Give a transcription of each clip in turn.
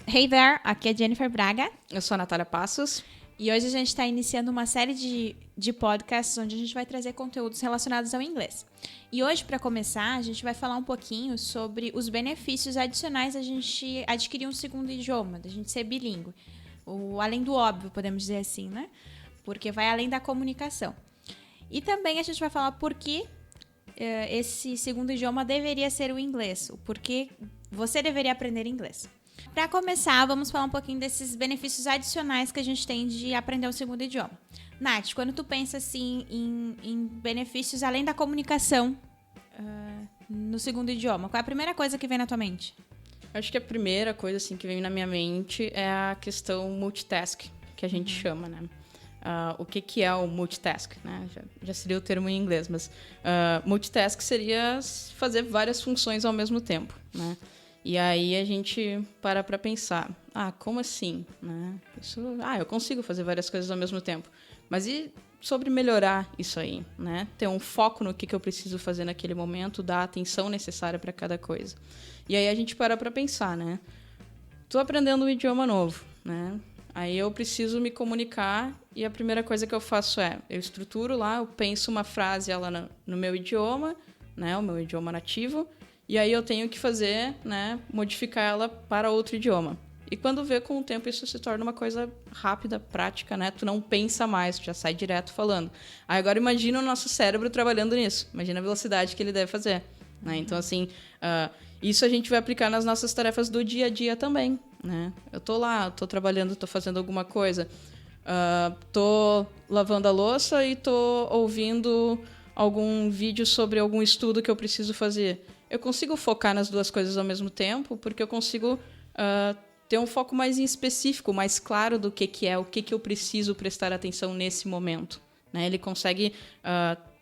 Hey there, aqui é Jennifer Braga. Eu sou a Natália Passos. E hoje a gente está iniciando uma série de podcasts onde a gente vai trazer conteúdos relacionados ao inglês. E hoje, para começar, a gente vai falar um pouquinho sobre os benefícios adicionais da gente adquirir um segundo idioma, da gente ser bilíngue. Além do óbvio, podemos dizer assim, né? Porque vai além da comunicação. E também a gente vai falar por que esse segundo idioma deveria ser o inglês, o porquê você deveria aprender inglês. Para começar, vamos falar um pouquinho desses benefícios adicionais que a gente tem de aprender um segundo idioma. Nath, quando tu pensa assim em benefícios além da comunicação no segundo idioma, qual é a primeira coisa que vem na tua mente? Acho que a primeira coisa assim, que vem na minha mente é a questão multitask, que a gente chama, né? O que é o multitask, né? Já seria o termo em inglês, mas multitask seria fazer várias funções ao mesmo tempo, né? E aí a gente para pensar, como assim, né? Eu consigo fazer várias coisas ao mesmo tempo. Mas e sobre melhorar isso aí, né? Ter um foco no que eu preciso fazer naquele momento, dar a atenção necessária para cada coisa. E aí a gente para pensar, né? Tô aprendendo um idioma novo, né? Aí eu preciso me comunicar e a primeira coisa que eu faço eu estruturo lá, eu penso uma frase ela no meu idioma, né? O meu idioma nativo. E aí eu tenho que fazer, né, modificar ela para outro idioma. E quando vê com o tempo isso se torna uma coisa rápida, prática, né? Tu não pensa mais, tu já sai direto falando. Aí agora imagina o nosso cérebro trabalhando nisso. Imagina a velocidade que ele deve fazer, né? Então, assim, isso a gente vai aplicar nas nossas tarefas do dia a dia também, né? Eu tô lá, tô trabalhando, tô fazendo alguma coisa. Tô lavando a louça e tô ouvindo algum vídeo sobre algum estudo que eu preciso fazer. Eu consigo focar nas duas coisas ao mesmo tempo, porque eu consigo ter um foco mais em específico, mais claro do que é, o que eu preciso prestar atenção nesse momento, né? Ele consegue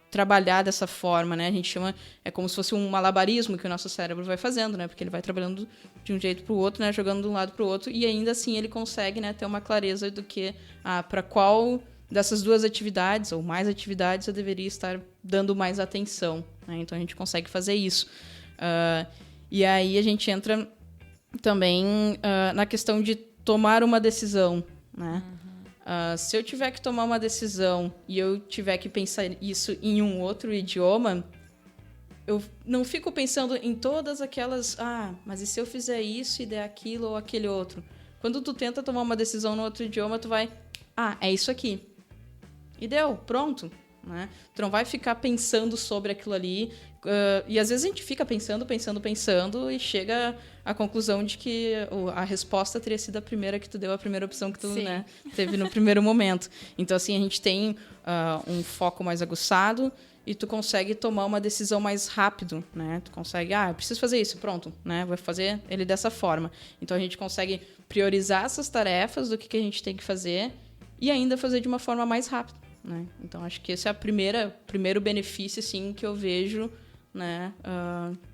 trabalhar dessa forma, né? A gente chama, é como se fosse um malabarismo que o nosso cérebro vai fazendo, né? Porque ele vai trabalhando de um jeito para o outro, né? Jogando de um lado para o outro, e ainda assim ele consegue, né, ter uma clareza do que, para qual dessas duas atividades, ou mais atividades, eu deveria estar dando mais atenção, né? Então a gente consegue fazer isso. E aí a gente entra também na questão de tomar uma decisão, né? Se eu tiver que tomar uma decisão e eu tiver que pensar isso em um outro idioma, eu não fico pensando em todas aquelas... mas e se eu fizer isso e der aquilo ou aquele outro? Quando tu tenta tomar uma decisão no outro idioma, tu vai... é isso aqui. E deu, pronto. Né? Tu não vai ficar pensando sobre aquilo ali. E às vezes a gente fica pensando e chega à conclusão de que a resposta teria sido a primeira que tu deu, a primeira opção que tu, né, teve no primeiro momento. Então, assim, a gente tem um foco mais aguçado e tu consegue tomar uma decisão mais rápido, né? Tu consegue, eu preciso fazer isso, pronto, né? Vou fazer ele dessa forma. Então, a gente consegue priorizar essas tarefas do que a gente tem que fazer e ainda fazer de uma forma mais rápida. Né? Então, acho que esse é o primeiro benefício assim, que eu vejo, né,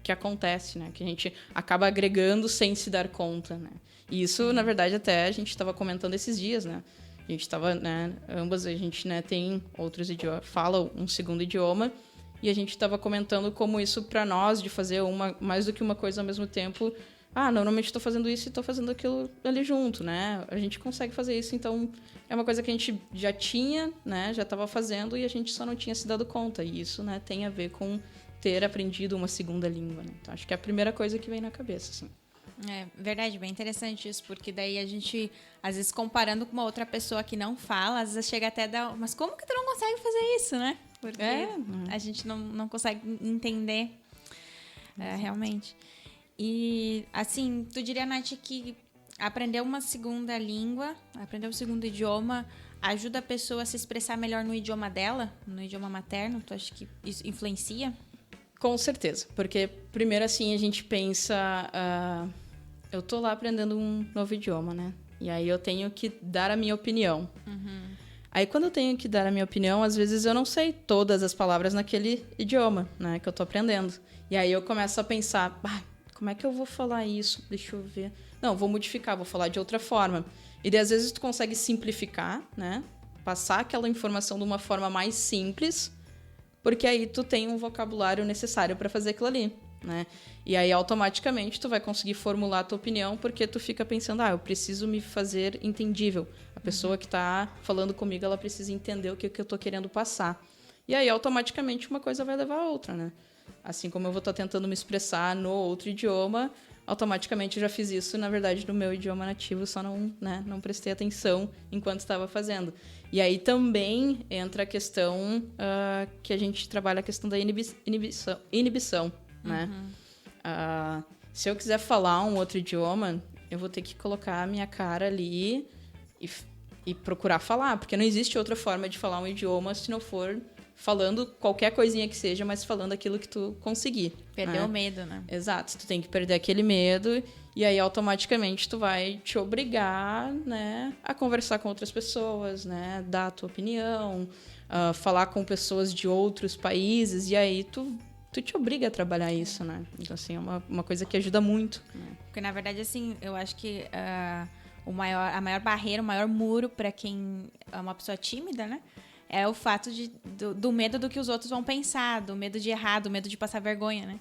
que acontece, né? Que a gente acaba agregando sem se dar conta. Né? E isso, na verdade, até a gente estava comentando esses dias. Né? A gente estava, né, ambas a gente, né, tem outros idiomas, fala um segundo idioma, e a gente estava comentando como isso para nós, de fazer mais do que uma coisa ao mesmo tempo. Normalmente estou fazendo isso e estou fazendo aquilo ali junto, né? A gente consegue fazer isso, então é uma coisa que a gente já tinha, né? Já estava fazendo e a gente só não tinha se dado conta. E isso, né, tem a ver com ter aprendido uma segunda língua, né? Então acho que é a primeira coisa que vem na cabeça, assim. É verdade, bem interessante isso, porque daí a gente, às vezes, comparando com uma outra pessoa que não fala, às vezes chega até a dar... Mas como que tu não consegue fazer isso, né? Porque a gente não consegue entender realmente. E, assim, tu diria, Nath, que aprender uma segunda língua, aprender um segundo idioma, ajuda a pessoa a se expressar melhor no idioma dela, no idioma materno? Tu acha que isso influencia? Com certeza, porque primeiro, assim, a gente pensa... eu tô lá aprendendo um novo idioma, né? E aí eu tenho que dar a minha opinião. Aí quando eu tenho que dar a minha opinião, às vezes eu não sei todas as palavras naquele idioma, né, que eu tô aprendendo. E aí eu começo a pensar... como é que eu vou falar isso? Deixa eu ver. Não, vou modificar, vou falar de outra forma. E daí, às vezes, tu consegue simplificar, né? Passar aquela informação de uma forma mais simples, porque aí tu tem um vocabulário necessário para fazer aquilo ali. né? E aí, automaticamente, tu vai conseguir formular a tua opinião, porque tu fica pensando, eu preciso me fazer entendível. A pessoa que está falando comigo, ela precisa entender o que eu estou querendo passar. E aí, automaticamente, uma coisa vai levar a outra, né? Assim como eu vou estar tentando me expressar no outro idioma, automaticamente eu já fiz isso, na verdade, no meu idioma nativo, só não prestei atenção enquanto estava fazendo. E aí também entra a questão que a gente trabalha, a questão da inibição, né? Se eu quiser falar um outro idioma, eu vou ter que colocar a minha cara ali e procurar falar, porque não existe outra forma de falar um idioma se não for falando qualquer coisinha que seja, mas falando aquilo que tu conseguir. Perder o medo, né? Exato, tu tem que perder aquele medo e aí automaticamente tu vai te obrigar, né, a conversar com outras pessoas, né, dar a tua opinião, falar com pessoas de outros países e aí tu te obriga a trabalhar isso, né? Então, assim, é uma coisa que ajuda muito. Né? Porque, na verdade, assim, eu acho que a maior barreira, o maior muro para quem é uma pessoa tímida, né? É o fato do medo do que os outros vão pensar, do medo de errar, do medo de passar vergonha, né?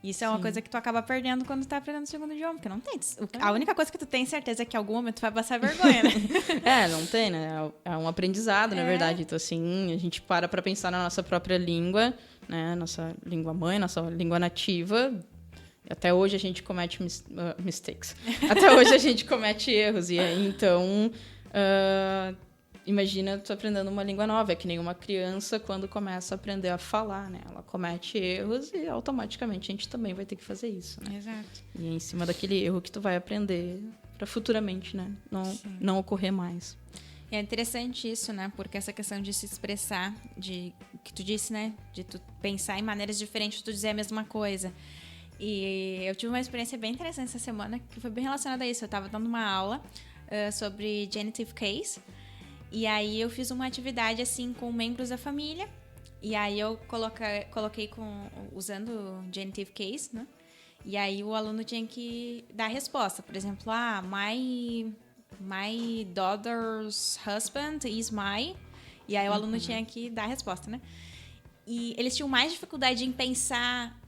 Isso é uma coisa que tu acaba perdendo quando tu tá aprendendo o segundo idioma, porque não tem. A única coisa que tu tem certeza é que em algum momento tu vai passar vergonha, né? Não tem, né? É um aprendizado, na verdade. Então, assim, a gente para pensar na nossa própria língua, né? Nossa língua mãe, nossa língua nativa. Até hoje a gente comete mistakes. Até hoje a gente comete erros. E aí, então, imagina tu aprendendo uma língua nova. É que nem uma criança quando começa a aprender a falar, né? Ela comete erros e automaticamente a gente também vai ter que fazer isso, né? Exato. E é em cima daquele erro que tu vai aprender para futuramente, né? Não ocorrer mais. E é interessante isso, né? Porque essa questão de se expressar, de que tu disse, né? De tu pensar em maneiras diferentes de tu dizer a mesma coisa. E eu tive uma experiência bem interessante essa semana que foi bem relacionada a isso. Eu estava dando uma aula sobre genitive case. E aí eu fiz uma atividade assim com membros da família. E aí eu coloquei usando genitive case, né? E aí o aluno tinha que dar a resposta. Por exemplo, my daughter's husband is my... E aí o aluno tinha que dar a resposta, né? E eles tinham mais dificuldade em pensar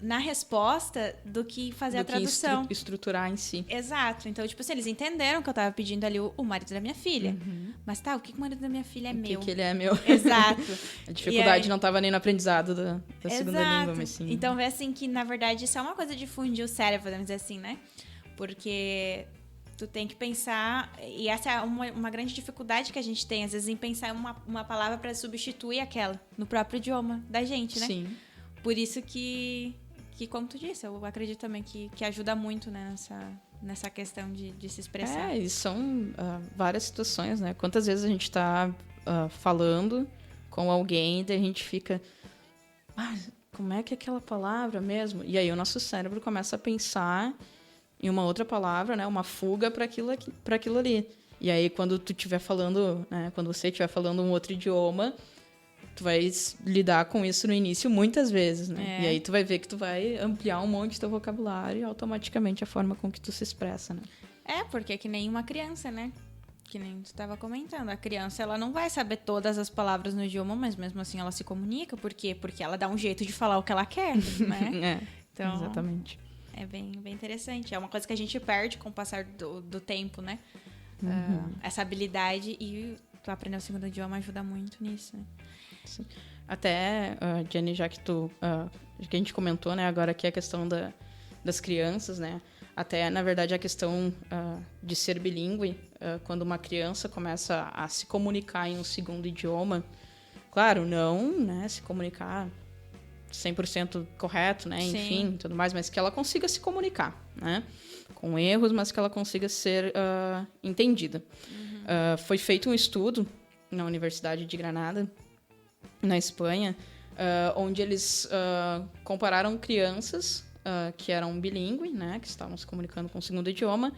na resposta do que fazer a tradução. Estruturar em si. Exato. Então, tipo assim, eles entenderam que eu tava pedindo ali o marido da minha filha. Mas o que o marido da minha filha é meu? O que ele é meu. Exato. A dificuldade não tava nem no aprendizado da segunda língua, mas sim... Então, vê assim que, na verdade, isso é uma coisa de fundir o cérebro, vamos dizer assim, né? Porque tu tem que pensar... E essa é uma grande dificuldade que a gente tem, às vezes, em pensar em uma palavra para substituir aquela no próprio idioma da gente, né? Sim. Por isso que como tu disse, eu acredito também que ajuda muito, né, nessa questão de se expressar. E são várias situações, né? Quantas vezes a gente tá falando com alguém e a gente fica... como é que é aquela palavra mesmo? E aí o nosso cérebro começa a pensar em uma outra palavra, né? Uma fuga para aquilo ali. E aí quando tu estiver falando, né? Quando você estiver falando um outro idioma... Tu vai lidar com isso no início muitas vezes, né? E aí tu vai ver que tu vai ampliar um monte teu vocabulário e automaticamente a forma com que tu se expressa, né? Porque é que nem uma criança, né? Que nem tu estava comentando. A criança, ela não vai saber todas as palavras no idioma, mas mesmo assim ela se comunica. Por quê? Porque ela dá um jeito de falar o que ela quer, né? Então, exatamente. É bem, bem interessante. É uma coisa que a gente perde com o passar do tempo, né? Essa habilidade e tu aprender o segundo idioma ajuda muito nisso, né? Sim. Até, Jenny, já que a gente comentou, né, agora aqui a questão das crianças, né, até, na verdade, a questão de ser bilíngue, quando uma criança começa a se comunicar em um segundo idioma, claro, não, né, se comunicar 100% correto, né, enfim, tudo mais, mas que ela consiga se comunicar, né, com erros, mas que ela consiga ser entendida. Foi feito um estudo na Universidade de Granada, na Espanha, onde eles compararam crianças que eram bilíngues, né, que estavam se comunicando com o segundo idioma,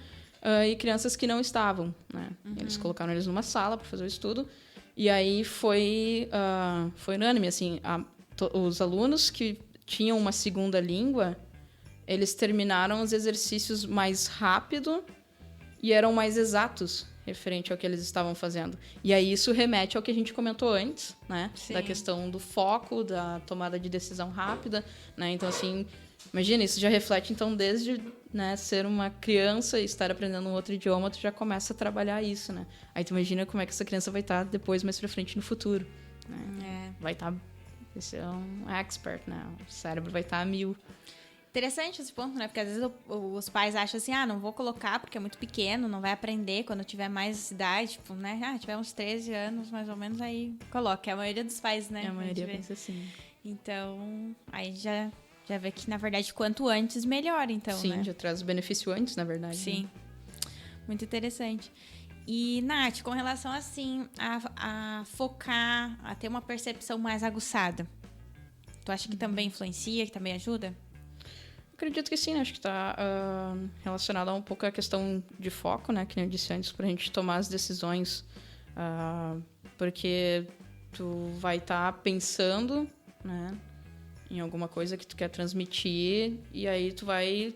e crianças que não estavam, né. Eles colocaram eles numa sala para fazer o estudo, e aí foi unânime, assim, os alunos que tinham uma segunda língua, eles terminaram os exercícios mais rápido e eram mais exatos referente ao que eles estavam fazendo. E aí isso remete ao que a gente comentou antes, né? Sim. Da questão do foco, da tomada de decisão rápida, né? Então, assim, Imagina, isso já reflete, então, desde, né, ser uma criança e estar aprendendo um outro idioma, tu já começa a trabalhar isso, né? Aí tu imagina como é que essa criança vai estar depois, mais pra frente, no futuro. Né? Vai estar... Vai ser um expert, né? O cérebro vai estar a 1000. Interessante esse ponto, né? Porque às vezes os pais acham assim, não vou colocar porque é muito pequeno, não vai aprender quando tiver mais idade, tipo, né? Tiver uns 13 anos, mais ou menos, aí coloca. É a maioria dos pais, né? A maioria pensa assim. Então, aí já vê que, na verdade, quanto antes, melhor, então, sim, né? já traz o benefício antes, na verdade. Sim. Né? Muito interessante. E, Nath, com relação, assim, a focar, a ter uma percepção mais aguçada, tu acha que também influencia, que também ajuda? Acredito que sim, né? Acho que está relacionado a um pouco a questão de foco, né? Que nem eu disse antes, para a gente tomar as decisões. Porque tu vai estar pensando, né? Em alguma coisa que tu quer transmitir e aí tu vai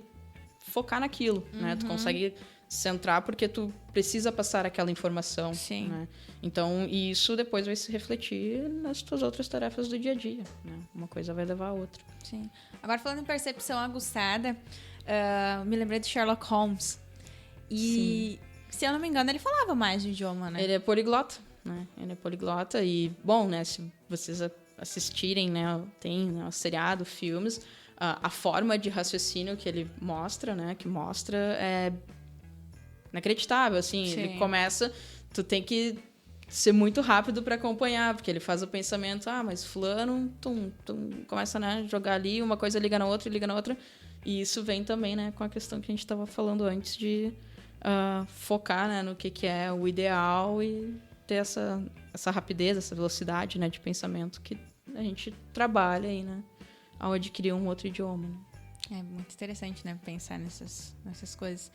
focar naquilo, né? Tu consegue centrar porque tu precisa passar aquela informação. Sim. Né? Então, isso depois vai se refletir nas tuas outras tarefas do dia a dia. Né? Uma coisa vai levar a outra. Sim. Agora, falando em percepção aguçada, me lembrei de Sherlock Holmes. E, se eu não me engano, ele falava mais de idioma, né? Ele é poliglota, né? Ele é poliglota e, bom, né? Se vocês assistirem, né? Tem, né, o seriado, filmes, a forma de raciocínio que ele mostra, né? Que mostra é inacreditável, assim. Sim. Ele começa... Tu tem que ser muito rápido para acompanhar, porque ele faz o pensamento, mas fulano, começa, né, a jogar ali, uma coisa liga na outra, e isso vem também, né, com a questão que a gente estava falando antes de focar, né, no que é o ideal e ter essa rapidez, essa velocidade, né, de pensamento que a gente trabalha aí, né, ao adquirir um outro idioma. Né? É muito interessante, né, pensar nessas coisas.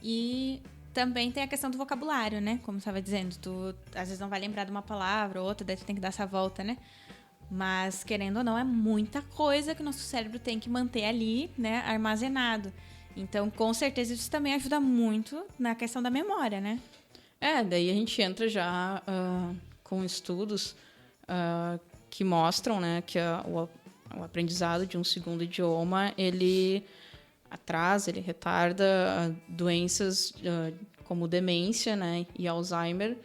E também tem a questão do vocabulário, né? Como você estava dizendo, tu às vezes não vai lembrar de uma palavra ou outra, daí tu tem que dar essa volta, né? Mas, querendo ou não, é muita coisa que o nosso cérebro tem que manter ali, né, armazenado. Então, com certeza, isso também ajuda muito na questão da memória, né? Daí a gente entra já com estudos que mostram, né, que o aprendizado de um segundo idioma, ele retarda doenças como demência, né, e Alzheimer.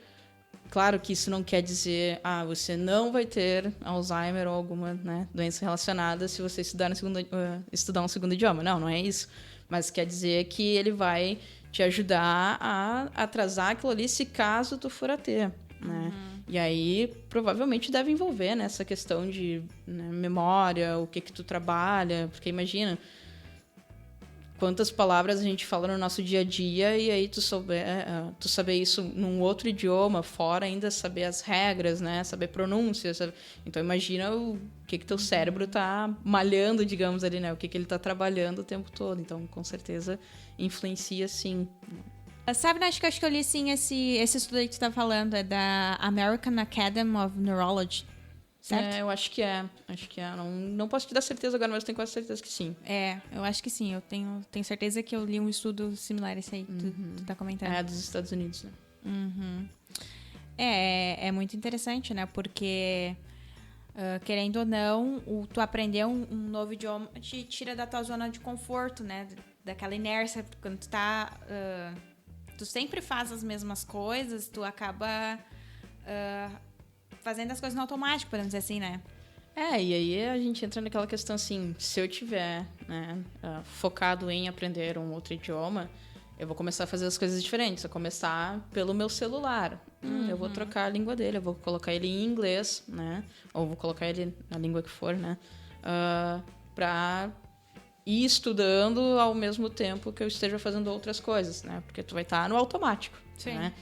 Claro que isso não quer dizer você não vai ter Alzheimer ou alguma, né, doença relacionada se você estudar um segundo idioma. Não é isso. Mas quer dizer que ele vai te ajudar a atrasar aquilo ali se caso tu for a ter. Né? E aí, provavelmente deve envolver nessa questão de, né, memória, o que tu trabalha. Porque imagina... Quantas palavras a gente fala no nosso dia a dia e aí tu saber isso num outro idioma, fora ainda saber as regras, né? Saber pronúncias. Então, imagina o que teu cérebro tá malhando, digamos, ali, né? O que ele tá trabalhando o tempo todo. Então, com certeza, influencia, sim. Sabe, acho que eu li, sim, esse estudo aí que tu tá falando, é da American Academy of Neurology. Certo? Eu acho que é. Não posso te dar certeza agora, mas eu tenho quase certeza que sim. Eu acho que sim. Eu tenho certeza que eu li um estudo similar a esse aí que tu tá comentando. É dos Estados Unidos, né? Uhum. É muito interessante, né? Porque, querendo ou não, tu aprender um novo idioma te tira da tua zona de conforto, né? Daquela inércia. Quando tu tá... tu sempre faz as mesmas coisas, tu acaba... fazendo as coisas no automático, podemos dizer assim, né? E aí a gente entra naquela questão assim, se eu tiver, né, focado em aprender um outro idioma, eu vou começar a fazer as coisas diferentes. Eu vou começar pelo meu celular. Eu vou trocar a língua dele, eu vou colocar ele em inglês, né? Ou vou colocar ele na língua que for, né? Pra ir estudando ao mesmo tempo que eu esteja fazendo outras coisas, né? Porque tu vai estar no automático, Sim. Né?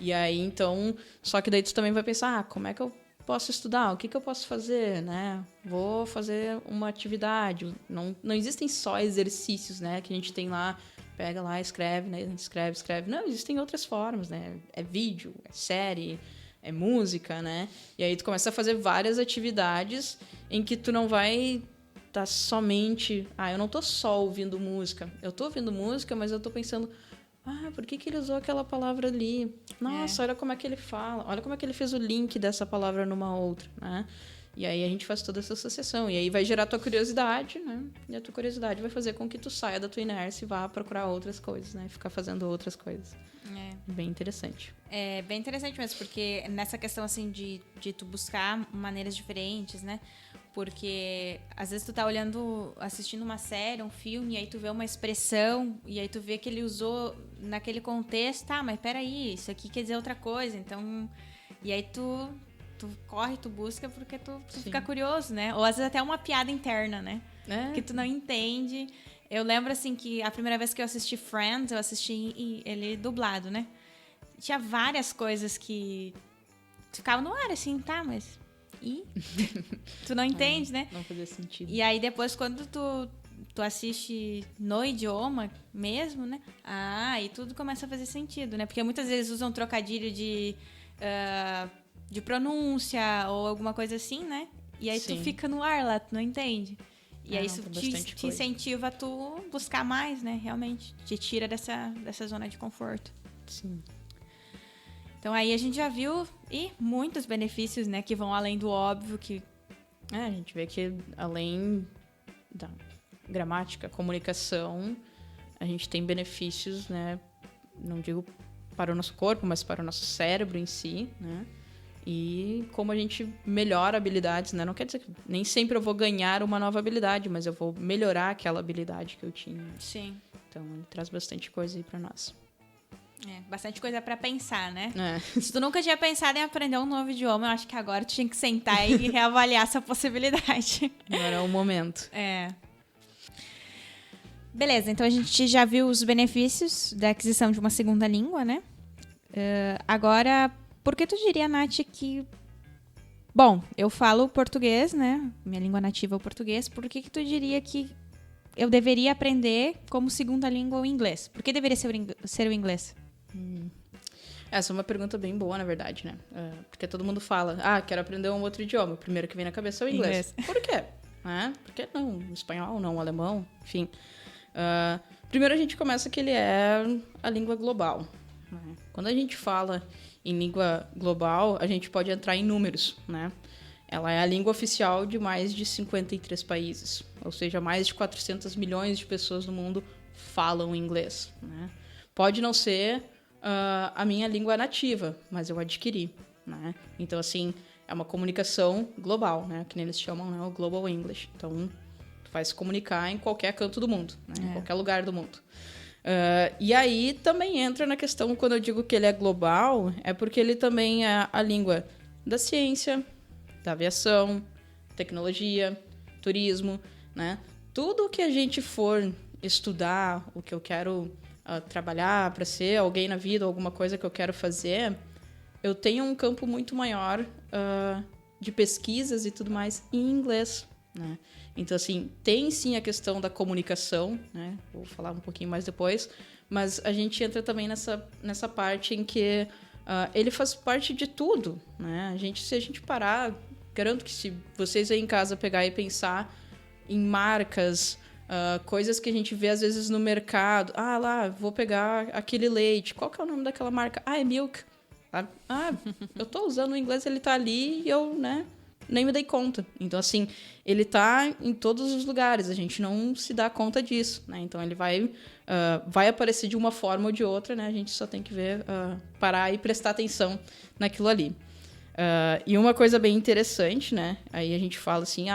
E aí, então... Só que daí tu também vai pensar, como é que eu posso estudar? O que eu posso fazer, né? Vou fazer uma atividade. Não existem só exercícios, né? Que a gente tem lá, pega lá, escreve, né? Escreve. Não, existem outras formas, né? É vídeo, é série, é música, né? E aí tu começa a fazer várias atividades em que tu não vai estar somente... eu não tô só ouvindo música. Eu tô ouvindo música, mas eu tô pensando... por que ele usou aquela palavra ali? Nossa, olha como é que ele fala. Olha como é que ele fez o link dessa palavra numa outra, né? E aí a gente faz toda essa associação. E aí vai gerar tua curiosidade, né? E a tua curiosidade vai fazer com que tu saia da tua inércia e vá procurar outras coisas, né? Ficar fazendo outras coisas. É. Bem interessante. É bem interessante mesmo, porque nessa questão, assim, de tu buscar maneiras diferentes, né? Porque às vezes tu tá assistindo uma série, um filme, e aí tu vê uma expressão, e aí tu vê que ele usou naquele contexto, tá, mas peraí, isso aqui quer dizer outra coisa, então... E aí tu corre, tu busca, porque tu fica curioso, né? Ou às vezes até uma piada interna, né? Que tu não entende. Eu lembro, assim, que a primeira vez que eu assisti Friends, eu assisti ele dublado, né? Tinha várias coisas que ficavam no ar, assim, tá, mas... E? Tu não entende, né? Não fazia sentido. E aí depois, quando tu assiste no idioma mesmo, né? E tudo começa a fazer sentido, né? Porque muitas vezes usam trocadilho de pronúncia ou alguma coisa assim, né? E aí tu fica no ar lá, tu não entende. E aí isso te incentiva a tu buscar mais, né? Realmente. Te tira dessa zona de conforto. Sim. Então aí a gente já viu muitos benefícios, né? Que vão além do óbvio. A gente vê que além da gramática, comunicação, a gente tem benefícios, né? Não digo para o nosso corpo, mas para o nosso cérebro em si, né? E como a gente melhora habilidades, né? Não quer dizer que nem sempre eu vou ganhar uma nova habilidade, mas eu vou melhorar aquela habilidade que eu tinha. Sim. Então, ele traz bastante coisa aí para nós. Bastante coisa pra pensar, né? Se tu nunca tinha pensado em aprender um novo idioma, eu acho que agora tu tinha que sentar e reavaliar essa possibilidade. Agora é o momento. Beleza, então a gente já viu os benefícios da aquisição de uma segunda língua, né? Agora, por que tu diria, Nath, que... Bom, eu falo português, né? Minha língua nativa é o português. Por que tu diria que eu deveria aprender como segunda língua o inglês? Por que deveria ser o inglês? Essa é uma pergunta bem boa, na verdade, né? Porque todo mundo fala, quero aprender um outro idioma. O primeiro que vem na cabeça é o inglês. Por quê? Por que não o espanhol, não o alemão? Enfim. Primeiro a gente começa que ele é a língua global. Né? Quando a gente fala em língua global, a gente pode entrar em números, né? Ela é a língua oficial de mais de 53 países. Ou seja, mais de 400 milhões de pessoas no mundo falam inglês. Né? Pode não ser a minha língua nativa, mas eu adquiri. Né? Então, assim, é uma comunicação global, né? Que nem eles chamam, né? O Global English. Então, tu vai se comunicar em qualquer canto do mundo, né? Em qualquer lugar do mundo. E aí também entra na questão, quando eu digo que ele é global, é porque ele também é a língua da ciência, da aviação, tecnologia, turismo, né? Tudo que a gente for estudar, o que eu quero trabalhar para ser alguém na vida, alguma coisa que eu quero fazer, eu tenho um campo muito maior de pesquisas e tudo mais em inglês, né? Então, assim, tem sim a questão da comunicação, né? Vou falar um pouquinho mais depois, mas a gente entra também nessa parte em que ele faz parte de tudo, né? Se a gente parar, garanto que se vocês aí em casa pegar e pensar em marcas, coisas que a gente vê às vezes no mercado, vou pegar aquele leite, qual que é o nome daquela marca? É Milk. Eu tô usando o inglês, ele tá ali e eu, né, nem me dei conta. Então, assim, ele tá em todos os lugares, a gente não se dá conta disso, né? Então, ele vai aparecer de uma forma ou de outra, né? A gente só tem que ver, parar e prestar atenção naquilo ali. E uma coisa bem interessante, né? Aí a gente fala assim,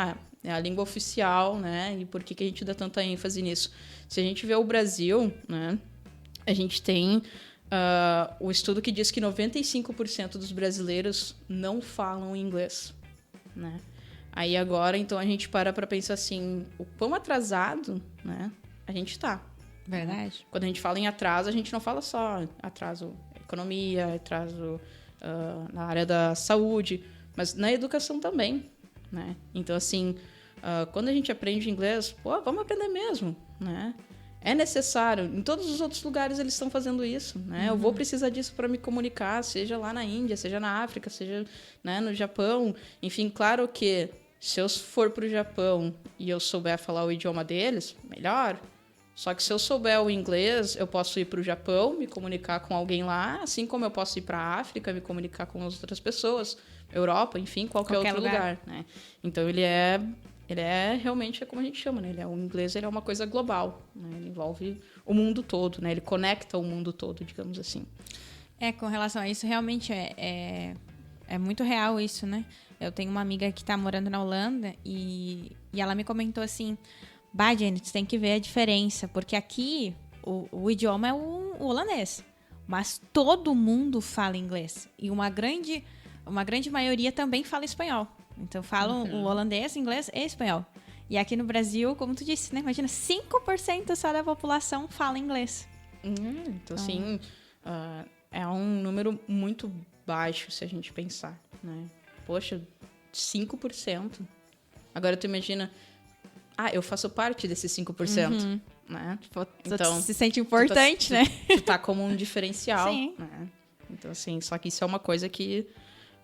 é a língua oficial, né? E por que a gente dá tanta ênfase nisso? Se a gente vê o Brasil, né? A gente tem o estudo que diz que 95% dos brasileiros não falam inglês, né? Aí agora, então, a gente para pensar assim, o quão atrasado, né, a gente tá. Verdade. Quando a gente fala em atraso, a gente não fala só atraso na economia, atraso na área da saúde, mas na educação também, né? Então, assim, quando a gente aprende inglês, vamos aprender mesmo, né? É necessário. Em todos os outros lugares eles estão fazendo isso, né? Eu vou precisar disso para me comunicar, seja lá na Índia, seja na África, seja, né, no Japão. Enfim, claro que se eu for para o Japão e eu souber falar o idioma deles, melhor, Só que se eu souber o inglês, eu posso ir para o Japão, me comunicar com alguém lá, assim como eu posso ir para a África, me comunicar com as outras pessoas, Europa, enfim, qualquer outro lugar, né? Então ele é realmente como a gente chama, né? O inglês ele é uma coisa global, né? Ele envolve o mundo todo, né? Ele conecta o mundo todo, digamos assim. Com relação a isso, realmente é muito real isso, né? Eu tenho uma amiga que tá morando na Holanda e ela me comentou assim, bah, Jenny, tu tem que ver a diferença, porque aqui o idioma é o holandês, mas todo mundo fala inglês e uma grande maioria também fala espanhol. Então falam o holandês, inglês e espanhol. E aqui no Brasil, como tu disse, né? Imagina, 5% só da população fala inglês. Então, assim, é um número muito baixo se a gente pensar, né? Poxa, 5%. Agora tu imagina, eu faço parte desses 5%, né? Então, se sente importante, né? Tu tá como um diferencial, Sim. né? Então, assim, só que isso é uma coisa que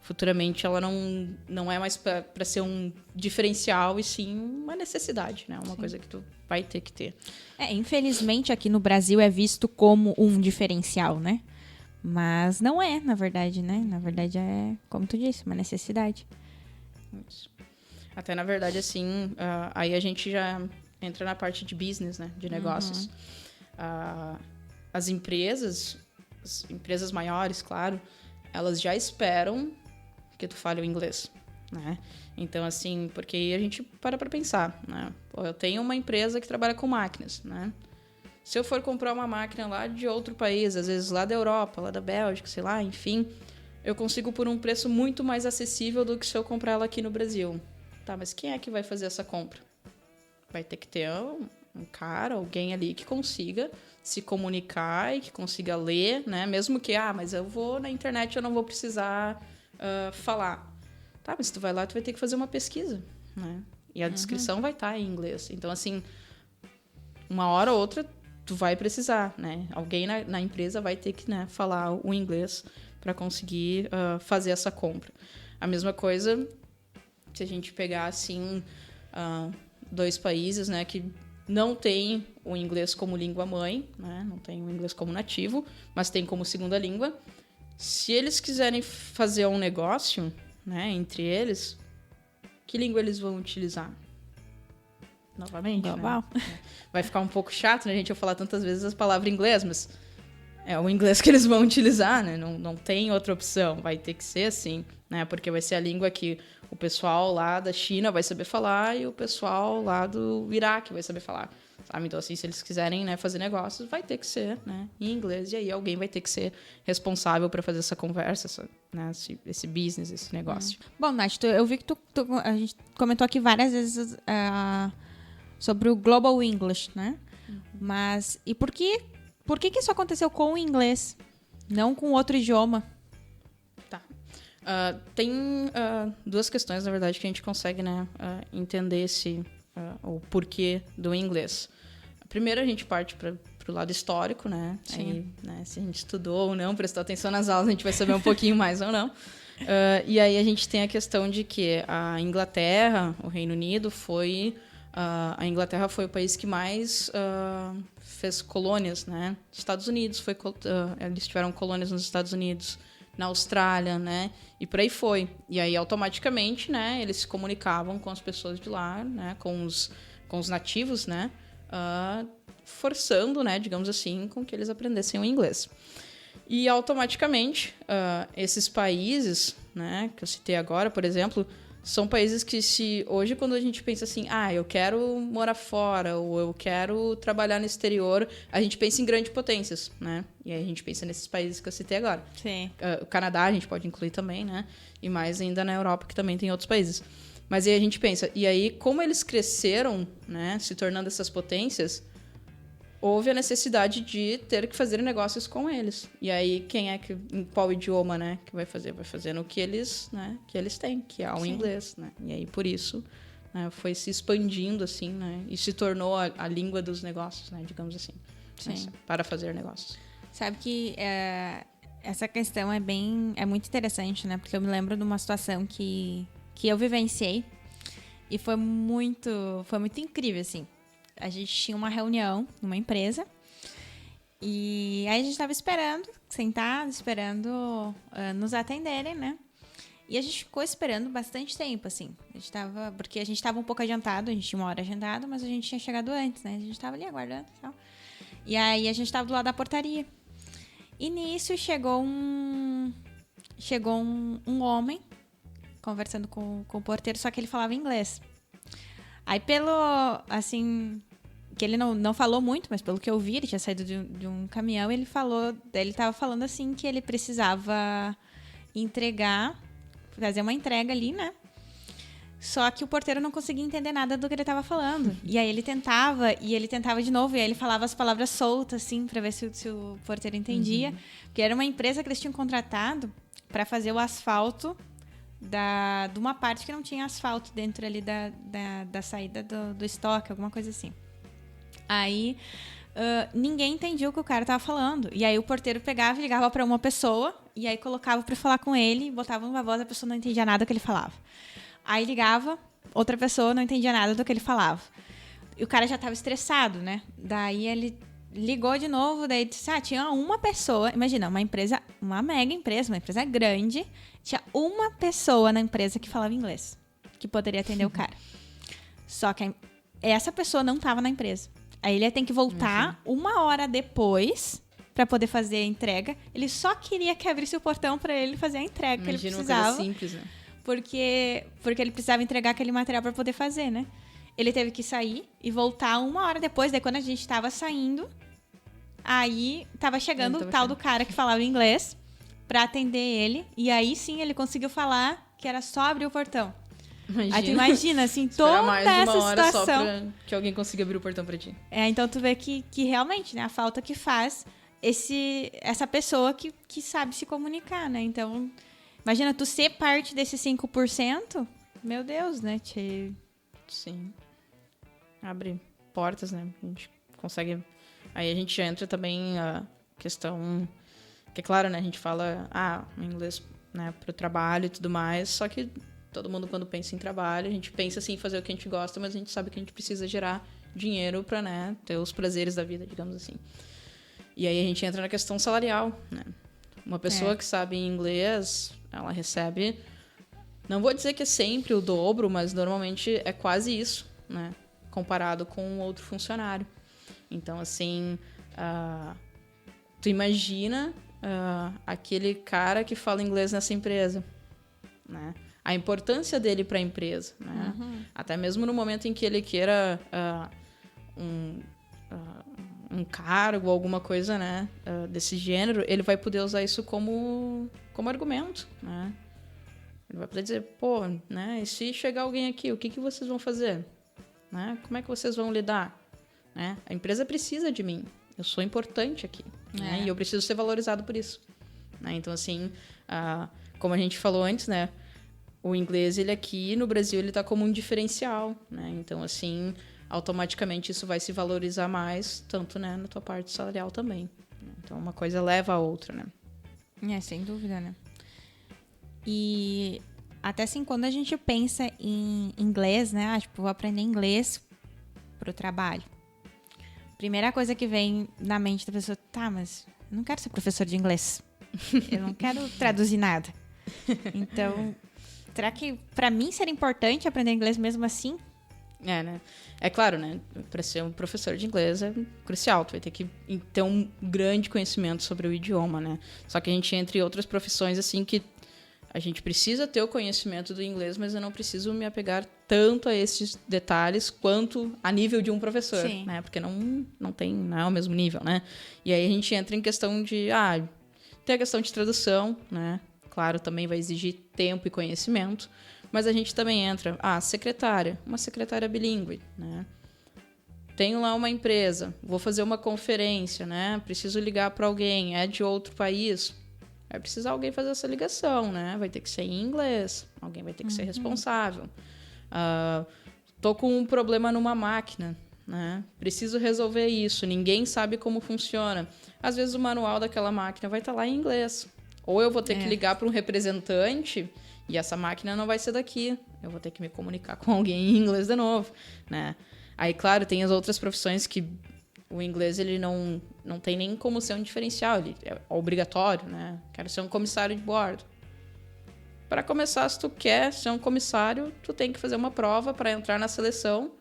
futuramente ela não é mais para ser um diferencial e sim uma necessidade, né? Uma coisa que tu vai ter que ter. Infelizmente aqui no Brasil é visto como um diferencial, né? Mas não é, na verdade, né? Na verdade é, como tu disse, uma necessidade. Isso. Até, na verdade, assim, aí a gente já entra na parte de business, né? De negócios. As empresas maiores, claro, elas já esperam que tu fale o inglês, né? Então, assim, porque aí a gente para pensar, né? Pô, eu tenho uma empresa que trabalha com máquinas, né? Se eu for comprar uma máquina lá de outro país, às vezes lá da Europa, lá da Bélgica, sei lá, enfim, eu consigo por um preço muito mais acessível do que se eu comprar ela aqui no Brasil. Tá, mas quem é que vai fazer essa compra? Vai ter que ter um cara, alguém ali que consiga se comunicar e que consiga ler, né? Mesmo que, mas eu vou na internet, eu não vou precisar falar. Tá, mas tu vai lá, tu vai ter que fazer uma pesquisa, né? E a descrição vai estar em inglês. Então, assim, uma hora ou outra, tu vai precisar, né? Alguém na empresa vai ter que, né, falar o inglês para conseguir fazer essa compra. A mesma coisa, se a gente pegar, assim, 2 países, né, que não tem o inglês como língua mãe, né? Não tem o inglês como nativo, mas tem como segunda língua. Se eles quiserem fazer um negócio, né, entre eles, que língua eles vão utilizar? Novamente, global. Né? Vai ficar um pouco chato, né? A gente vai falar tantas vezes as palavras em inglês, mas é o inglês que eles vão utilizar, né? Não tem outra opção, vai ter que ser assim, né? Porque vai ser a língua que o pessoal lá da China vai saber falar e o pessoal lá do Iraque vai saber falar, sabe? Então, assim, se eles quiserem, né, fazer negócios, vai ter que ser, né, em inglês. E aí alguém vai ter que ser responsável para fazer essa conversa, né, esse business, esse negócio. Bom, Nath, eu vi que a gente comentou aqui várias vezes sobre o Global English, né? Mas, e por que isso aconteceu com o inglês, não com outro idioma? Tá. Tem 2 questões, na verdade, que a gente consegue, né, entender o porquê do inglês. Primeiro, a gente parte para o lado histórico, né? Sim. Aí, né, se a gente estudou ou não, prestou atenção nas aulas, a gente vai saber um pouquinho mais ou não. E aí a gente tem a questão de que a Inglaterra, o Reino Unido, a Inglaterra foi o país que mais fez colônias, né? Estados Unidos, eles tiveram colônias nos Estados Unidos, na Austrália, né? E por aí foi. E aí, automaticamente, né, eles se comunicavam com as pessoas de lá, né, com os nativos, né, forçando, né, digamos assim, com que eles aprendessem o inglês. E, automaticamente, esses países, né, que eu citei agora, por exemplo, são países que hoje, quando a gente pensa assim, eu quero morar fora, ou eu quero trabalhar no exterior, a gente pensa em grandes potências, né? E aí a gente pensa nesses países que eu citei agora. Sim. O Canadá a gente pode incluir também, né? E mais ainda na Europa, que também tem outros países. Mas aí a gente pensa, e aí como eles cresceram, né, se tornando essas potências, houve a necessidade de ter que fazer negócios com eles. E aí, em qual idioma, né, que vai fazer? Vai fazer no que eles, né, que eles têm, que é o inglês, né? E aí, por isso, né, foi se expandindo, assim, né, e se tornou a língua dos negócios, né, digamos assim. Sim. Para fazer negócios. Sabe que essa questão é muito interessante, né? Porque eu me lembro de uma situação que eu vivenciei e foi muito incrível, assim. a gente tinha uma reunião numa empresa. E aí a gente tava sentado, esperando nos atenderem, né? E a gente ficou esperando bastante tempo, assim. Porque a gente tava um pouco adiantado, a gente tinha uma hora agendada, mas a gente tinha chegado antes, né? A gente tava ali aguardando e tal. E aí a gente tava do lado da portaria. E nisso chegou um homem conversando com o porteiro, só que ele falava inglês. Aí assim, que ele não falou muito, mas pelo que eu vi, ele tinha saído de um caminhão, ele tava falando assim que ele precisava fazer uma entrega ali, né? Só que o porteiro não conseguia entender nada do que ele tava falando. E aí ele tentava de novo, e aí ele falava as palavras soltas, assim, pra ver se o porteiro entendia. Porque era uma empresa que eles tinham contratado para fazer o asfalto de uma parte que não tinha asfalto dentro ali da saída do estoque, alguma coisa assim. Aí ninguém entendia o que o cara tava falando. E aí o porteiro pegava e ligava para uma pessoa, e aí colocava para falar com ele, botava numa voz, a pessoa não entendia nada do que ele falava. Aí ligava, outra pessoa não entendia nada do que ele falava. E o cara já tava estressado, né? Daí ele ligou de novo, daí disse, tinha uma pessoa, imagina, uma mega empresa, uma empresa grande, tinha uma pessoa na empresa que falava inglês, que poderia atender o cara. Só que essa pessoa não tava na empresa. Aí ele ia ter que voltar uma hora depois para poder fazer a entrega. Ele só queria que abrisse o portão para ele fazer a entrega que ele precisava. Uma simples, né? Porque ele precisava entregar aquele material para poder fazer, né? Ele teve que sair e voltar uma hora depois. Daí quando a gente tava saindo, aí tava chegando o tal do cara que falava inglês para atender ele. E aí sim ele conseguiu falar que era só abrir o portão. Imagina. Aí tu imagina, assim, toda mais de essa uma hora situação. só pra que alguém consiga abrir o portão pra ti. Então tu vê que realmente, né, a falta que faz essa pessoa que sabe se comunicar, né? Então, imagina tu ser parte desses 5%, meu Deus, né? Sim. Abre portas, né? A gente consegue... Aí a gente entra também a questão... Que é claro, né? A gente fala, inglês, né, pro trabalho e tudo mais, só que todo mundo, quando pensa em trabalho, a gente pensa assim, em fazer o que a gente gosta, mas a gente sabe que a gente precisa gerar dinheiro para, né, ter os prazeres da vida, digamos assim. E aí a gente entra na questão salarial, né? Uma pessoa que sabe inglês, ela recebe... Não vou dizer que é sempre o dobro, mas normalmente é quase isso, né? Comparado com outro funcionário. Então, assim, tu imagina aquele cara que fala inglês nessa empresa, né? A importância dele para a empresa, né? Até mesmo no momento em que ele queira um cargo, alguma coisa, né, desse gênero, ele vai poder usar isso como argumento, né? Ele vai poder dizer, né, e se chegar alguém aqui, o que vocês vão fazer? Né? Como é que vocês vão lidar? Né? A empresa precisa de mim, eu sou importante aqui, né? E eu preciso ser valorizado por isso. Né? Então, assim, como a gente falou antes, né, o inglês, ele aqui no Brasil, ele tá como um diferencial, né? Então, assim, automaticamente isso vai se valorizar mais, tanto, né, na tua parte salarial também. Então, uma coisa leva a outra, né? Sem dúvida, né? E até assim, quando a gente pensa em inglês, né? Vou aprender inglês pro trabalho. Primeira coisa que vem na mente da pessoa, mas eu não quero ser professor de inglês. Eu não quero traduzir nada. Então, será que pra mim seria importante aprender inglês mesmo assim? Né? É claro, né? Para ser um professor de inglês é crucial. Tu vai ter que ter um grande conhecimento sobre o idioma, né? Só que a gente, entre outras profissões, assim, que a gente precisa ter o conhecimento do inglês, mas eu não preciso me apegar tanto a esses detalhes quanto a nível de um professor, né? Porque não é o mesmo nível, né? E aí a gente entra em questão de... tem a questão de tradução, né? Claro, também vai exigir tempo e conhecimento. Mas a gente também entra... secretária. Uma secretária bilíngue, né? Tenho lá uma empresa. Vou fazer uma conferência, né? Preciso ligar para alguém. É de outro país. Vai precisar alguém fazer essa ligação, né? Vai ter que ser em inglês. Alguém vai ter que ser responsável. Tô com um problema numa máquina, né? Preciso resolver isso. Ninguém sabe como funciona. Às vezes o manual daquela máquina vai estar lá em inglês. Ou eu vou ter que ligar para um representante e essa máquina não vai ser daqui. Eu vou ter que me comunicar com alguém em inglês de novo, né? Aí, claro, tem as outras profissões que o inglês ele não tem nem como ser um diferencial, ele é obrigatório, né? Quero ser um comissário de bordo. Para começar, se tu quer ser um comissário, tu tem que fazer uma prova para entrar na seleção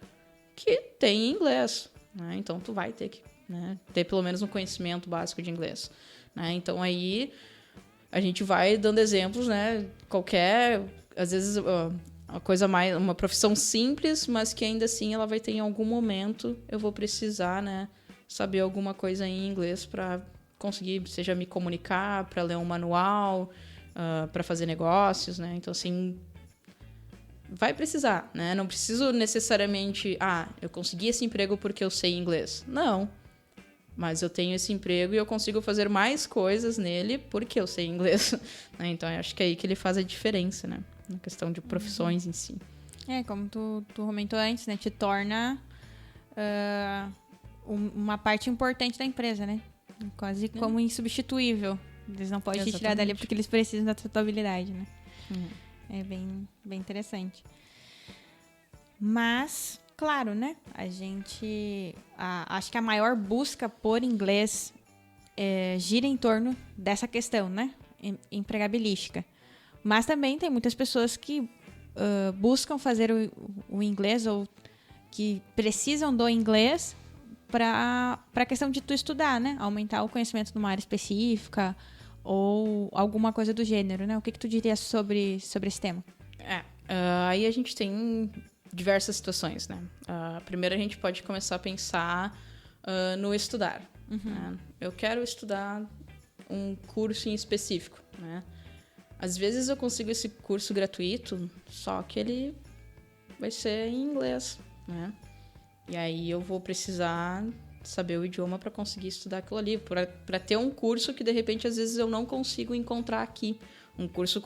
que tem em inglês, né? Então, tu vai ter que, né, ter pelo menos um conhecimento básico de inglês, né? Então, aí a gente vai dando exemplos, né? Às vezes, uma profissão simples, mas que ainda assim ela vai ter em algum momento, eu vou precisar, né, saber alguma coisa em inglês para conseguir, seja me comunicar, para ler um manual, para fazer negócios, né? Então, assim, vai precisar, né? Não preciso necessariamente, eu consegui esse emprego porque eu sei inglês. Não. Mas eu tenho esse emprego e eu consigo fazer mais coisas nele porque eu sei inglês. Então, eu acho que é aí que ele faz a diferença, né? Na questão de profissões em si. Como tu comentou antes, né? Te torna uma parte importante da empresa, né? Quase como insubstituível. Eles não podem te tirar dali porque eles precisam da tua habilidade, né? É bem, bem interessante. Mas, claro, né? Acho que a maior busca por inglês gira em torno dessa questão, né? Empregabilística. Mas também tem muitas pessoas que buscam fazer o inglês ou que precisam do inglês para a questão de tu estudar, né? Aumentar o conhecimento numa área específica ou alguma coisa do gênero, né? O que tu diria sobre esse tema? Aí a gente tem diversas situações, né? Primeiro a gente pode começar a pensar no estudar. Né? Eu quero estudar um curso em específico, né? Às vezes eu consigo esse curso gratuito, só que ele vai ser em inglês, né? E aí eu vou precisar saber o idioma para conseguir estudar aquilo ali, para ter um curso que de repente às vezes eu não consigo encontrar aqui, um curso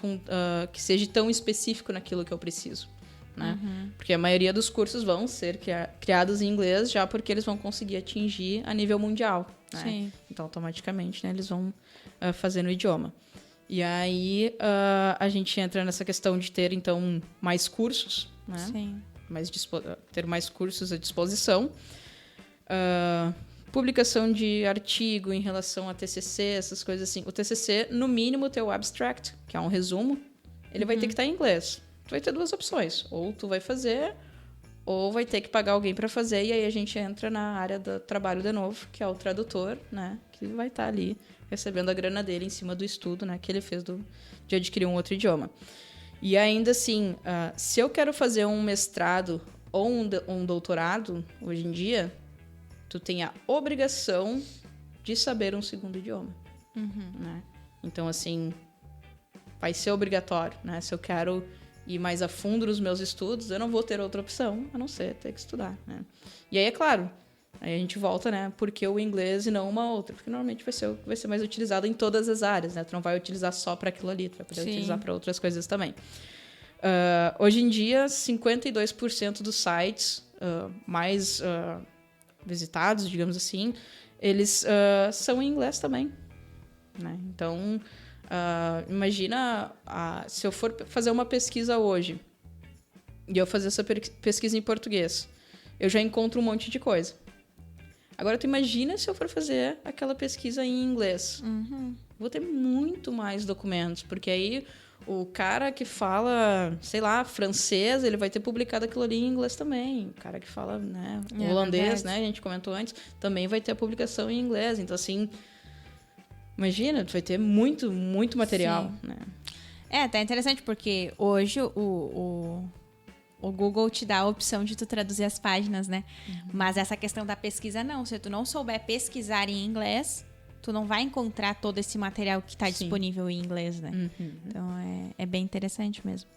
que seja tão específico naquilo que eu preciso, né? Porque a maioria dos cursos vão ser criados em inglês já porque eles vão conseguir atingir a nível mundial, né? Sim. Então automaticamente, né, eles vão fazer no idioma. E aí a gente entra nessa questão de ter então mais cursos, né? Sim. Ter mais cursos à disposição. Publicação de artigo em relação a TCC, essas coisas assim. O TCC, no mínimo, o teu abstract, que é um resumo, ele vai ter que estar em inglês. Tu vai ter duas opções. Ou tu vai fazer, ou vai ter que pagar alguém para fazer. E aí a gente entra na área do trabalho de novo, que é o tradutor, né? Que vai estar ali recebendo a grana dele em cima do estudo, né? Que ele fez de adquirir um outro idioma. E ainda assim, se eu quero fazer um mestrado ou um doutorado, hoje em dia, tu tem a obrigação de saber um segundo idioma. Né? Então, assim, vai ser obrigatório, né? Se eu quero ir mais a fundo nos meus estudos, eu não vou ter outra opção, a não ser ter que estudar, né? E aí, é claro, aí a gente volta, né? Porque o inglês e não uma outra? Porque normalmente vai ser mais utilizado em todas as áreas, né? Tu não vai utilizar só para aquilo ali, tu vai poder utilizar para outras coisas também. Hoje em dia, 52% dos sites mais visitados, digamos assim, eles são em inglês também, né? Então, imagina se eu for fazer uma pesquisa hoje e eu fazer essa pesquisa em português, eu já encontro um monte de coisa. Agora, tu imagina se eu for fazer aquela pesquisa em inglês. Vou ter muito mais documentos, porque aí o cara que fala, sei lá, francês, ele vai ter publicado aquilo ali em inglês também. O cara que fala, né, holandês, né, a gente comentou antes, também vai ter a publicação em inglês. Então, assim, imagina, tu vai ter muito, muito material, né? Tá interessante, porque hoje o Google te dá a opção de tu traduzir as páginas, né? Mas essa questão da pesquisa, não. Se tu não souber pesquisar em inglês, tu não vai encontrar todo esse material que está disponível em inglês, né? Então, é bem interessante mesmo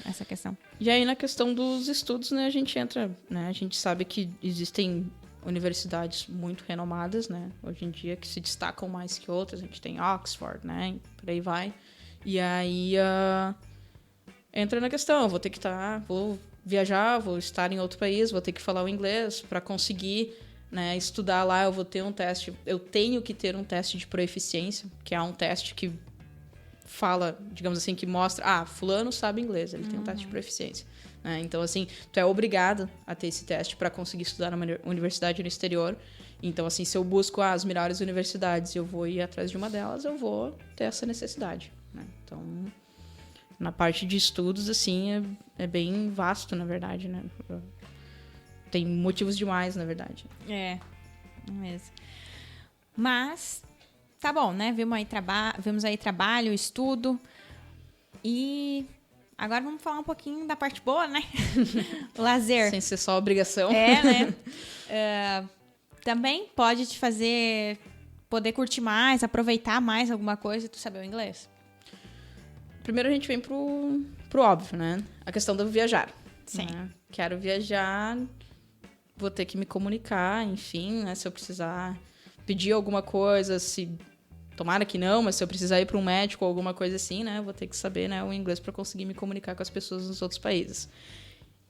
essa questão. E aí, na questão dos estudos, né, a gente entra, né? A gente sabe que existem universidades muito renomadas, né? Hoje em dia, que se destacam mais que outras. A gente tem Oxford, né? Por aí vai. E aí, entra na questão. Vou viajar, vou estar em outro país, vou ter que falar o inglês para conseguir, né, estudar lá. Eu vou ter um teste. Eu tenho que ter um teste de proeficiência, que é um teste que fala, digamos assim, que mostra, fulano sabe inglês, ele tem um teste de proficiência. Né? Então, assim, tu é obrigado a ter esse teste para conseguir estudar numa universidade no exterior. Então, assim, se eu busco as melhores universidades e eu vou ir atrás de uma delas, eu vou ter essa necessidade. Né? Então, na parte de estudos, assim, é bem vasto, na verdade, né? Tem motivos demais, na verdade. É mesmo. Mas, tá bom, né? Vemos aí trabalho, estudo. E agora vamos falar um pouquinho da parte boa, né? O lazer. Sem ser só obrigação. Né? Também pode te fazer poder curtir mais, aproveitar mais alguma coisa e tu saber o inglês. Primeiro a gente vem pro óbvio, né? A questão do viajar. Sim. Né? Quero viajar, vou ter que me comunicar, enfim, né? Se eu precisar pedir alguma coisa, tomara que não, mas se eu precisar ir para um médico ou alguma coisa assim, né? Vou ter que saber, né, o inglês para conseguir me comunicar com as pessoas nos outros países.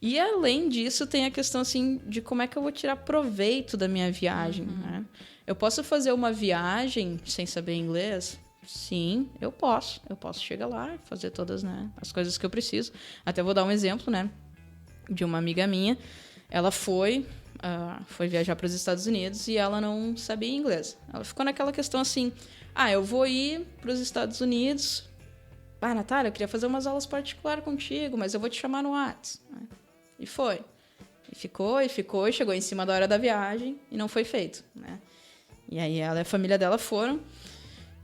E, além disso, tem a questão, assim, de como é que eu vou tirar proveito da minha viagem, né? Eu posso fazer uma viagem sem saber inglês? Sim, eu posso. Eu posso chegar lá e fazer todas, né, as coisas que eu preciso. Até vou dar um exemplo, né, de uma amiga minha. Ela foi viajar para os Estados Unidos e ela não sabia inglês. Ela ficou naquela questão assim, eu vou ir para os Estados Unidos. Natália, eu queria fazer umas aulas particulares contigo, mas eu vou te chamar no WhatsApp. E foi. E ficou, e chegou em cima da hora da viagem e não foi feito, né? E aí ela e a família dela foram.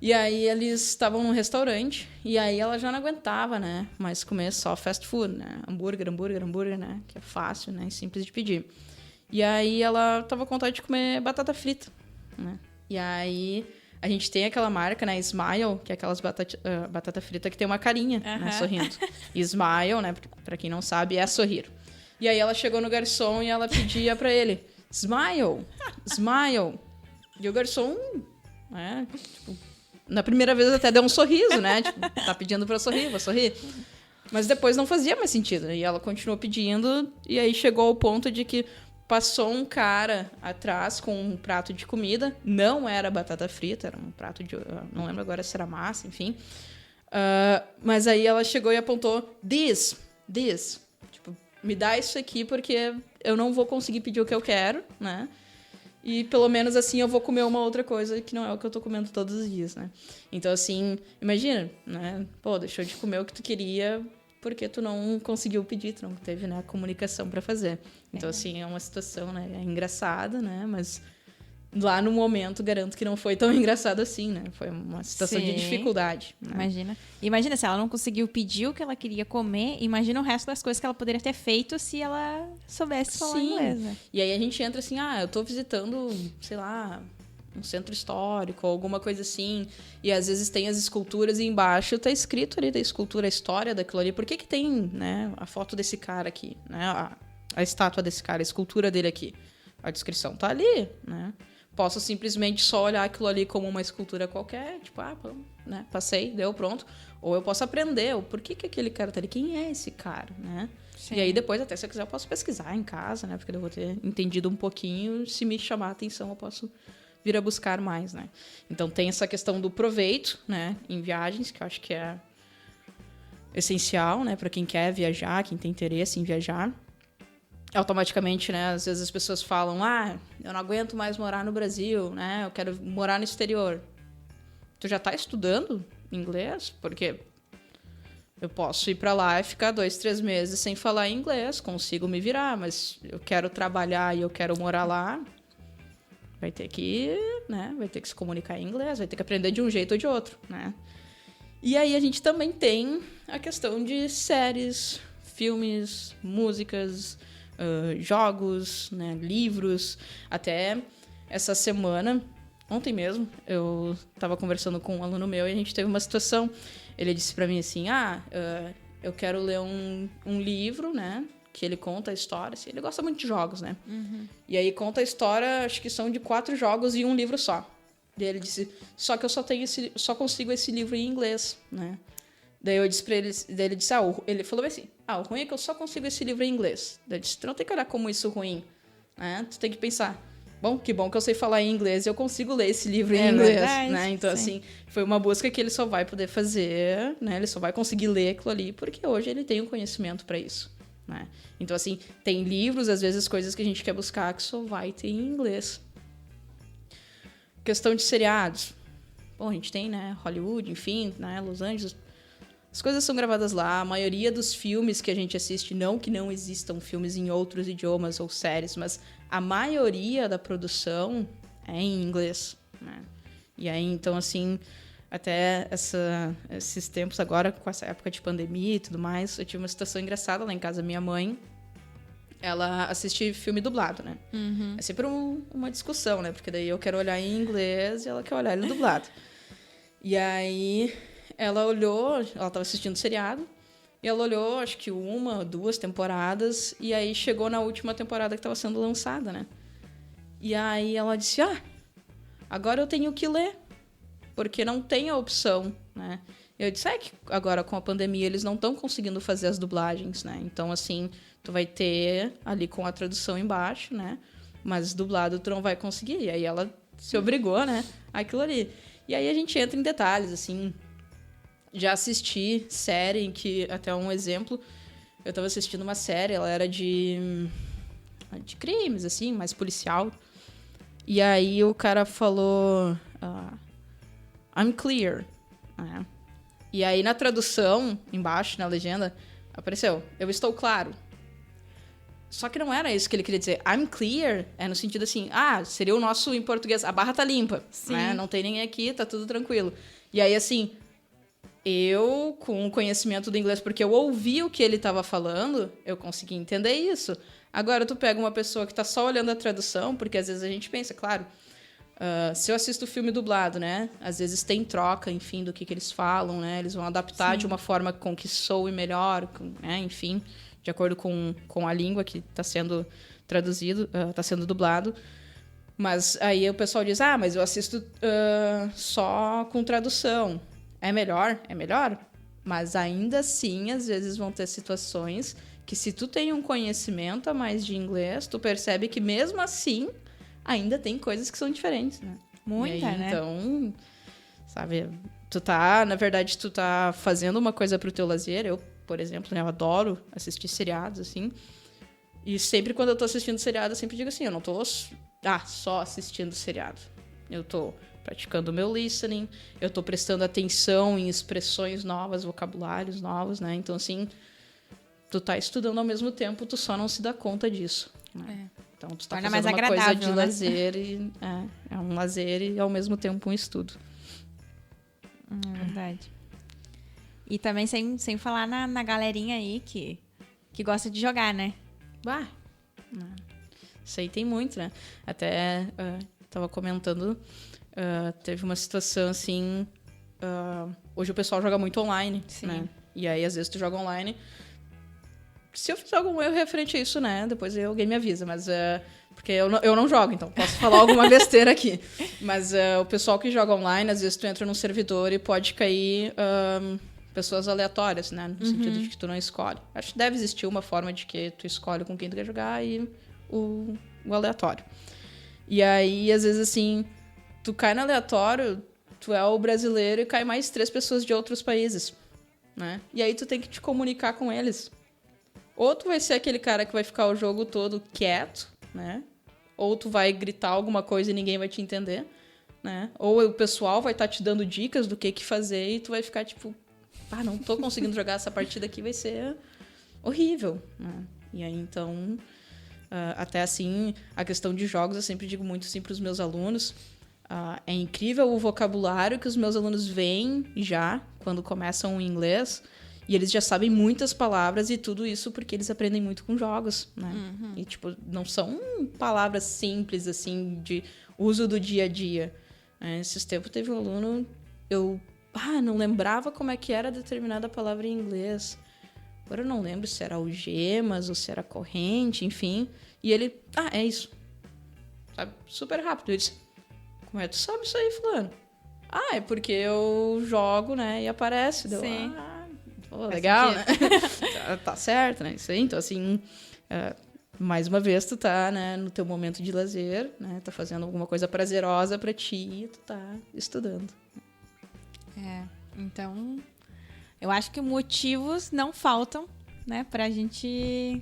E aí eles estavam num restaurante e aí ela já não aguentava, né? Mas comer só fast food, né? Hambúrguer, né? Que é fácil, né? E simples de pedir. E aí ela tava com vontade de comer batata frita, né? E aí a gente tem aquela marca, né? Smile, que é aquelas batata frita que tem uma carinha, né? Sorrindo. E Smile, né? Pra quem não sabe, é sorrir. E aí ela chegou no garçom e ela pedia pra ele, Smile, smile. E o garçom, né? Tipo, na primeira vez até deu um sorriso, né? Tipo, tá pedindo pra eu sorrir, vou sorrir. Mas depois não fazia mais sentido. E ela continuou pedindo e aí chegou ao ponto de que passou um cara atrás com um prato de comida. Não era batata frita, era um prato de... Não lembro agora se era massa, enfim. Mas aí ela chegou e apontou, this. Tipo, me dá isso aqui porque eu não vou conseguir pedir o que eu quero, né? E pelo menos assim eu vou comer uma outra coisa que não é o que eu tô comendo todos os dias, né? Então, assim, imagina, né? Pô, deixou de comer o que tu queria porque tu não conseguiu pedir, tu não teve, né, a comunicação para fazer. Então, assim, é uma situação, né, engraçada, né? Mas lá no momento, garanto que não foi tão engraçado assim, né? Foi uma situação de dificuldade. Né? Imagina se ela não conseguiu pedir o que ela queria comer, imagina o resto das coisas que ela poderia ter feito se ela soubesse falar inglês, né? E aí a gente entra assim, eu tô visitando, sei lá, um centro histórico ou alguma coisa assim, e às vezes tem as esculturas e embaixo tá escrito ali da escultura, a história daquilo ali. Por que tem, né, a foto desse cara aqui, né? A estátua desse cara, a escultura dele aqui. A descrição tá ali, né? Posso simplesmente só olhar aquilo ali como uma escultura qualquer, tipo, né, passei, deu, pronto. Ou eu posso aprender, por que aquele cara tá ali? Quem é esse cara, né? Sim. E aí depois, até se eu quiser, eu posso pesquisar em casa, né? Porque eu vou ter entendido um pouquinho. Se me chamar a atenção, eu posso vir a buscar mais, né? Então tem essa questão do proveito, né? Em viagens, que eu acho que é essencial, né? Para quem quer viajar, quem tem interesse em viajar. Automaticamente, né, às vezes as pessoas falam, eu não aguento mais morar no Brasil, né, eu quero morar no exterior. Tu já tá estudando inglês? Porque eu posso ir para lá e ficar 2-3 meses sem falar inglês, consigo me virar, mas eu quero trabalhar e eu quero morar lá, vai ter que se comunicar em inglês, vai ter que aprender de um jeito ou de outro, né. E aí a gente também tem a questão de séries, filmes, músicas, jogos, né, livros. Até essa semana, ontem mesmo, eu estava conversando com um aluno meu e a gente teve uma situação. Ele disse para mim assim, eu quero ler um livro, né, que ele conta a história. Assim, ele gosta muito de jogos, né? Uhum. E aí conta a história, acho que são de 4 jogos e um livro só. E ele disse, só que eu só consigo esse livro em inglês, né? Daí eu disse pra ele, ele disse, ele falou assim, o ruim é que eu só consigo esse livro em inglês. Daí eu disse, tu não tem que olhar como isso ruim, né? Tu tem que pensar, bom que eu sei falar em inglês e eu consigo ler esse livro em inglês, verdade, né? Então, sim. assim, foi uma busca que ele só vai poder fazer, né? Ele só vai conseguir ler aquilo ali porque hoje ele tem o conhecimento para isso, né? Então, assim, tem livros, às vezes, coisas que a gente quer buscar que só vai ter em inglês. Questão de seriados. Bom, a gente tem, né? Hollywood, enfim, né? Los Angeles. As coisas são gravadas lá. A maioria dos filmes que a gente assiste, não que não existam filmes em outros idiomas ou séries, mas a maioria da produção é em inglês, né? E aí, então, assim, até esses tempos agora, com essa época de pandemia e tudo mais, eu tive uma situação engraçada lá em casa. Minha mãe, ela assiste filme dublado, né? Uhum. É sempre uma discussão, né? Porque daí eu quero olhar em inglês e ela quer olhar ele dublado. E aí ela olhou, ela tava assistindo o seriado, e ela olhou, acho que 1, 2 temporadas, e aí chegou na última temporada que estava sendo lançada, né? E aí ela disse, agora eu tenho que ler, porque não tem a opção, né? Eu disse, que agora com a pandemia eles não estão conseguindo fazer as dublagens, né? Então, assim, tu vai ter ali com a tradução embaixo, né? Mas dublado tu não vai conseguir. E aí ela se obrigou, né? Aquilo ali. E aí a gente entra em detalhes, assim. Já assisti série em que, até um exemplo, eu tava assistindo uma série, ela era de crimes, assim, mais policial. E aí o cara falou, I'm clear, né? E aí na tradução, embaixo, na legenda, apareceu, eu estou claro. Só que não era isso que ele queria dizer. I'm clear é no sentido assim, seria o nosso em português, a barra tá limpa, né? Não tem ninguém aqui, tá tudo tranquilo. E aí, assim, eu, com o conhecimento do inglês, porque eu ouvi o que ele estava falando, eu consegui entender isso. Agora, tu pega uma pessoa que tá só olhando a tradução, porque às vezes a gente pensa, claro, se eu assisto filme dublado, né? Às vezes tem troca, enfim, do que eles falam, né? Eles vão adaptar de uma forma com que soe melhor, né? Enfim, de acordo com a língua que está sendo traduzido, está sendo dublado. Mas aí o pessoal diz, mas eu assisto só com tradução. É melhor? É melhor. Mas ainda assim, às vezes vão ter situações que se tu tem um conhecimento a mais de inglês, tu percebe que mesmo assim, ainda tem coisas que são diferentes, né? Muita, aí, né? Então, sabe, na verdade, tu tá fazendo uma coisa pro teu lazer. Eu, por exemplo, né, eu adoro assistir seriados, assim. E sempre quando eu tô assistindo seriado, eu sempre digo assim, eu não tô só assistindo seriado. Eu tô praticando o meu listening, eu tô prestando atenção em expressões novas, vocabulários novos, né? Então, assim, tu tá estudando ao mesmo tempo, tu só não se dá conta disso, né? Então, tu tá fazendo uma coisa de lazer, e é um lazer e, ao mesmo tempo, um estudo. É verdade. E também sem falar na galerinha aí que gosta de jogar, né? Isso aí tem muito, né? Até tava comentando, teve uma situação assim, hoje o pessoal joga muito online, né? E aí, às vezes, tu joga online. Se eu fizer algum erro referente a isso, né? Depois alguém me avisa, mas... porque eu não jogo, então posso falar alguma besteira aqui. Mas o pessoal que joga online, às vezes tu entra num servidor e pode cair pessoas aleatórias, né? No sentido de que tu não escolhe. Acho que deve existir uma forma de que tu escolhe com quem tu quer jogar e o aleatório. E aí, às vezes, assim, tu cai no aleatório, tu é o brasileiro e cai mais 3 pessoas de outros países, né? E aí tu tem que te comunicar com eles. Ou tu vai ser aquele cara que vai ficar o jogo todo quieto, né? Ou tu vai gritar alguma coisa e ninguém vai te entender, né? Ou o pessoal vai estar te dando dicas do que fazer e tu vai ficar tipo, não tô conseguindo jogar essa partida aqui, vai ser horrível, né? E aí, então, até assim, a questão de jogos, eu sempre digo muito assim pros meus alunos, é incrível o vocabulário que os meus alunos veem já quando começam o inglês. E eles já sabem muitas palavras e tudo isso porque eles aprendem muito com jogos, né? E, tipo, não são palavras simples, assim, de uso do dia a dia. Esses tempos teve um aluno, eu não lembrava como é que era determinada palavra em inglês. Agora eu não lembro se era algemas ou se era corrente, enfim. E ele, é isso. Sabe? Super rápido. Eu disse, como é que tu sabe isso aí, fulano? É porque eu jogo, né? E aparece. Deu, Sim. Legal, né? tá certo, né? Isso aí, então, assim... mais uma vez, tu tá, né, no teu momento de lazer, né? Tá fazendo alguma coisa prazerosa pra ti e tu tá estudando. Então, eu acho que motivos não faltam, né, pra gente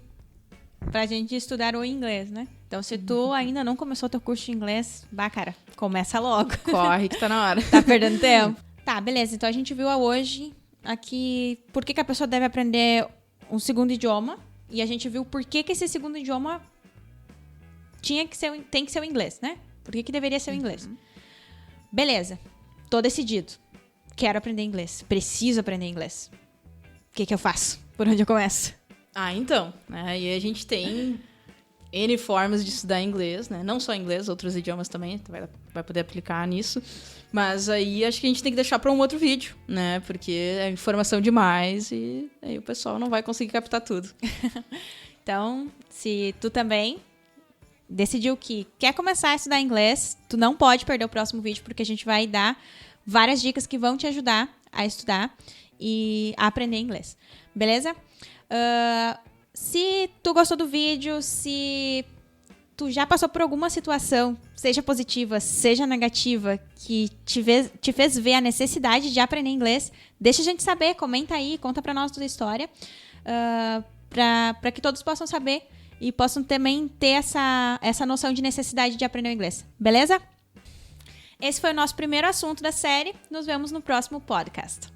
estudar o inglês, né? Então, se tu ainda não começou teu curso de inglês, cara, começa logo. Corre que tá na hora. Tá perdendo tempo. Tá, beleza. Então, a gente viu hoje aqui por que a pessoa deve aprender um segundo idioma. E a gente viu por que esse segundo idioma tem que ser o inglês, né? Por que deveria ser o inglês. Beleza. Tô decidido. Quero aprender inglês. Preciso aprender inglês. O que eu faço? Por onde eu começo? Então, né? E a gente tem N formas de estudar inglês, né? Não só inglês, outros idiomas também, vai poder aplicar nisso. Mas aí acho que a gente tem que deixar para um outro vídeo, né? Porque é informação demais e aí o pessoal não vai conseguir captar tudo. Então, se tu também decidiu que quer começar a estudar inglês, tu não pode perder o próximo vídeo, porque a gente vai dar várias dicas que vão te ajudar a estudar e a aprender inglês. Beleza? Se tu gostou do vídeo, se tu já passou por alguma situação, seja positiva, seja negativa, que te fez ver a necessidade de aprender inglês, deixa a gente saber, comenta aí, conta pra nós toda a história, pra que todos possam saber e possam também ter essa noção de necessidade de aprender o inglês. Beleza? Esse foi o nosso primeiro assunto da série. Nos vemos no próximo podcast.